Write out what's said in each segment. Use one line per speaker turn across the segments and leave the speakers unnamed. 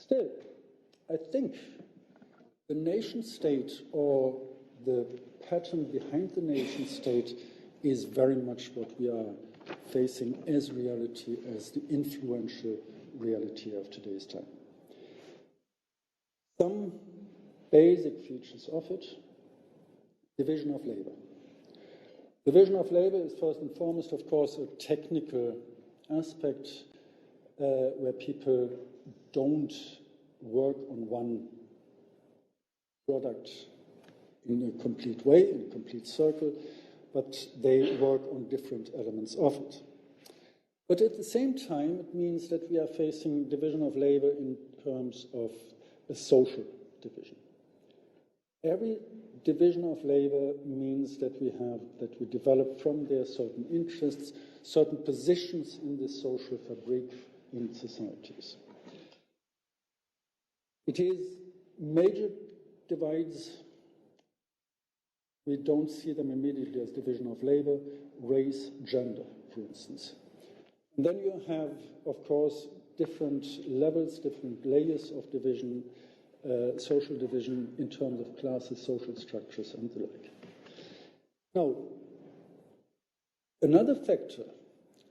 Still, I think the nation state or the pattern behind the nation state is very much what we are facing as reality, as the influential reality of today's time. Some basic features of it: division of labor. Division of labor is first and foremost, of course, a technical aspect where people don't work on one product in a complete way, in a complete circle, but they work on different elements of it. But at the same time, it means that we are facing division of labor in terms of a social division. Every division of labor means that we develop from there certain interests, certain positions in the social fabric in societies. It is major divides. We don't see them immediately as division of labor, race, gender, for instance. And then you have, of course, different levels, different layers of division, social division in terms of classes, social structures, and the like. Now, another factor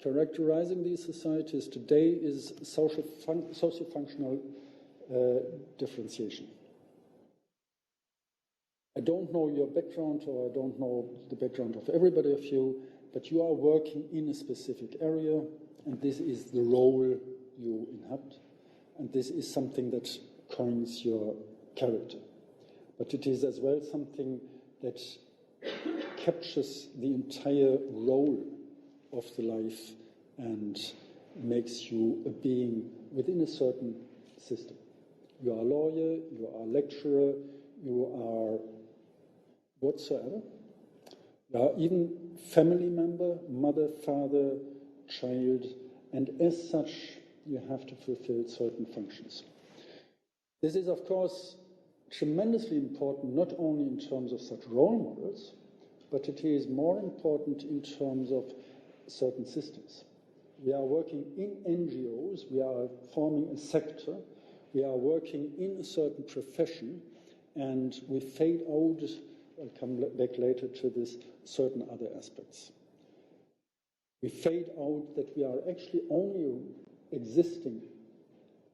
characterizing these societies today is socio-functional differentiation. I don't know your background, or I don't know the background of everybody of you, but you are working in a specific area, and this is the role you inhabit, and this is something that coins your character. But it is as well something that captures the entire role of the life and makes you a being within a certain system. You are a lawyer, you are a lecturer, you are whatsoever. You are even family member, mother, father, child, and as such, you have to fulfill certain functions. This is, of course, tremendously important, not only in terms of such role models, but it is more important in terms of certain systems. We are working in NGOs, we are forming a sector, we are working in a certain profession, and we fade out, I'll come back later to this, certain other aspects. We fade out that we are actually only existing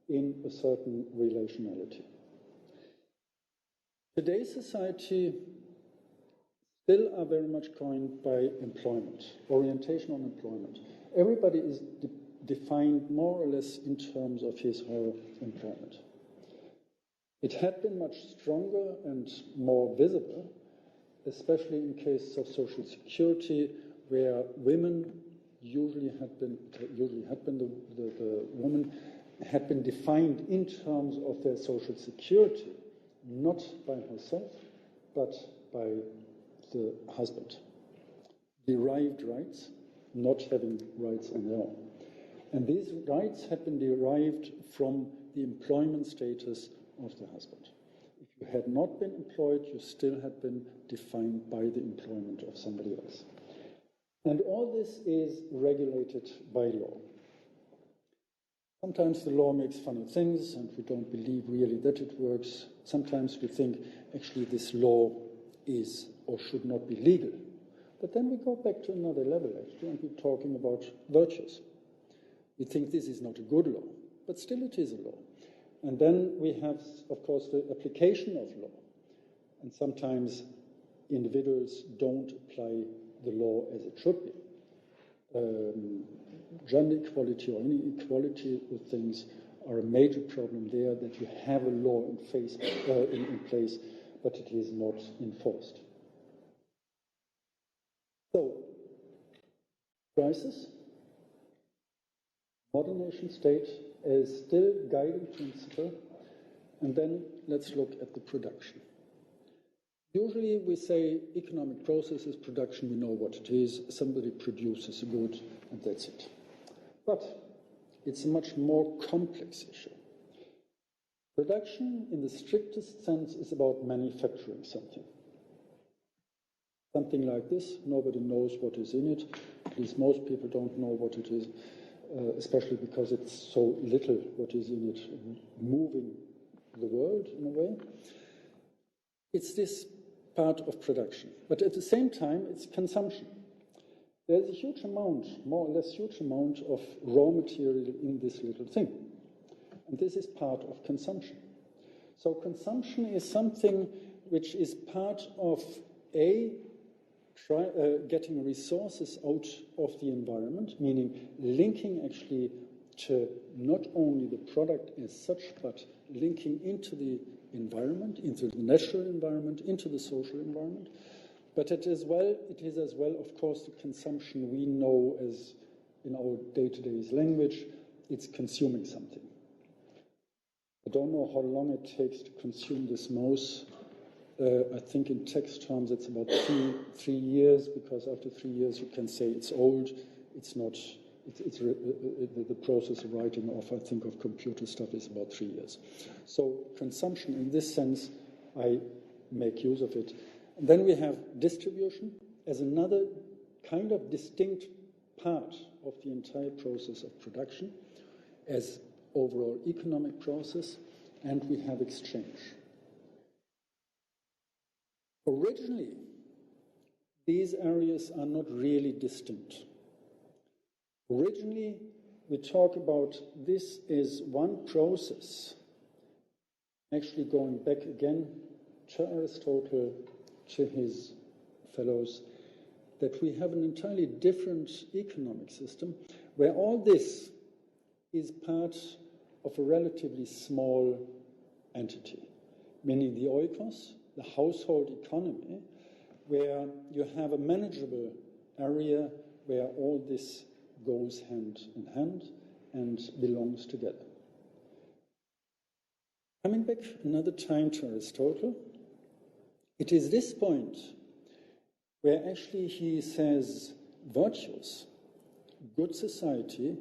in a certain relationality. Today's society still are very much coined by employment, orientation on employment. Everybody is defined more or less in terms of his or her employment. It had been much stronger and more visible, especially in cases of social security, where women usually had been the woman had been defined in terms of their social security, not by herself, but by the husband. Derived rights, not having rights on their own. And these rights had been derived from the employment status of the husband. If you had not been employed, you still had been defined by the employment of somebody else. And all this is regulated by law. Sometimes the law makes funny things, and we don't believe really that it works. Sometimes we think, actually, this law is or should not be legal. But then we go back to another level, actually, and we're talking about virtues. We think this is not a good law, but still it is a law. And then we have, of course, the application of law. And sometimes individuals don't apply the law as it should be. Gender equality or any equality with things are a major problem there, that you have a law in place, but it is not enforced. So, crisis, modern nation state as still guiding principle, and then let's look at the production. Usually we say economic process is production, we know what it is, somebody produces a good, and that's it. But it's a much more complex issue. Production, in the strictest sense, is about manufacturing something. Something like this, nobody knows what is in it, at least most people don't know what it is. especially because it's so little what is in it moving the world in a way. It's this part of production. But at the same time, it's consumption. There's a huge amount, more or less huge amount of raw material in this little thing. And this is part of consumption. So consumption is something which is part of getting resources out of the environment, meaning linking actually to not only the product as such, but linking into the environment, into the natural environment, into the social environment. But it is as well, of course, the consumption we know as in our day-to-day language, it's consuming something. I don't know how long it takes to consume this mouse. I think in text terms it's about three years, because after 3 years you can say it's old. It's not. The process of writing off, I think, of computer stuff is about 3 years. So consumption in this sense, I make use of it. And then we have distribution as another kind of distinct part of the entire process of production, as overall economic process, and we have exchange. Originally, these areas are not really distinct. Originally, we talk about this as one process, actually going back again to Aristotle, to his fellows, that we have an entirely different economic system where all this is part of a relatively small entity, meaning the oikos, the household economy, where you have a manageable area where all this goes hand in hand and belongs together. Coming back another time to Aristotle, it is this point where actually he says virtues, good society,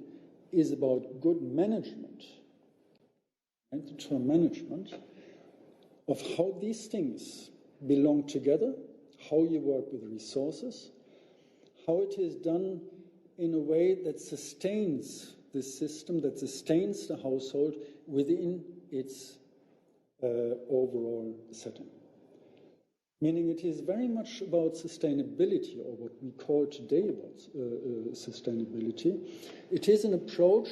is about good management, and the term management, of how these things belong together, how you work with resources, how it is done in a way that sustains this system, that sustains the household within its overall setting. Meaning it is very much about sustainability, or what we call today about sustainability. It is an approach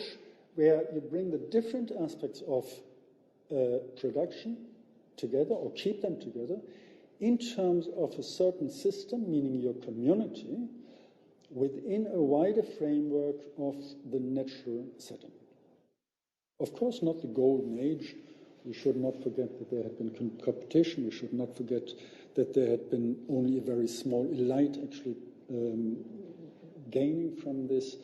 where you bring the different aspects of production together, or keep them together, in terms of a certain system, meaning your community, within a wider framework of the natural setting. Of course, not the golden age. We should not forget that there had been competition. We should not forget that there had been only a very small elite actually gaining from this.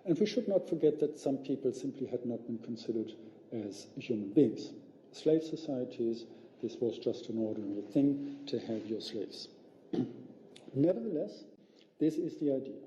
And we should not forget that some people simply had not been considered as human beings. Slave societies, this was just an ordinary thing to have your slaves. Nevertheless, this is the idea.